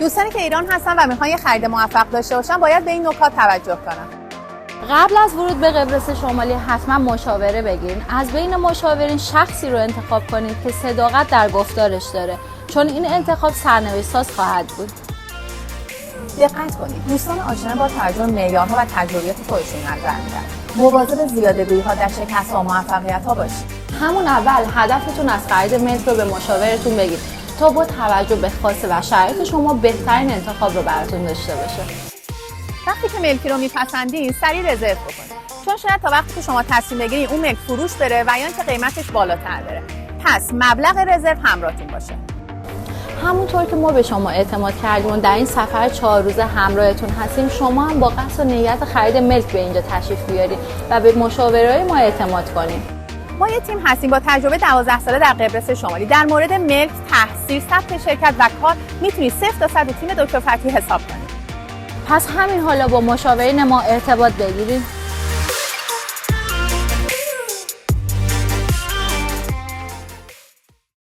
دوستانی که ایران هستن و میخوان یه خرید موفق داشته باشن باید به این نکات توجه کنن. قبل از ورود به قبرس شمالی حتما مشاوره بگیرین. از بین مشاورین شخصی رو انتخاب کنید که صداقت در گفتارش داره، چون این انتخاب سرنوشت ساز خواهد بود. دقت کنید دوستان آشنا با توجه به معیارها و تجربیات خودشون نظر میدن. مواظب زیاده‌گویی‌ها در شکست و موفقیت‌ها باشید. همون اول هدفتون از خرید ملک رو به مشاورتون بگید تا با توجه به خواسته و شرایط شما بهترین انتخاب رو براتون داشته باشه. وقتی که ملکی رو میپسندین سریع رزرو بکنید، چون شاید تا وقتی که شما تصمیم بگیرید اون ملک فروش بره و یا اینکه قیمتش بالاتر بره. پس مبلغ رزرو همراهتون باشه. همونطور که ما به شما اعتماد کردیم و در این سفر 4 روزه همراهتون هستیم، شما هم با قصد و نیت خرید ملک به اینجا تشریف بیارید و به مشاورای ما اعتماد کنید. ما یه تیم هستیم با تجربه 12 ساله در قبرس شمالی. در مورد ملک، تحصیل، ثبت شرکت و کار میتونید 0 تا 100 تیم دکتر فتحی حساب کنید. پس همین حالا با مشاورین ما ارتباط بگیرید.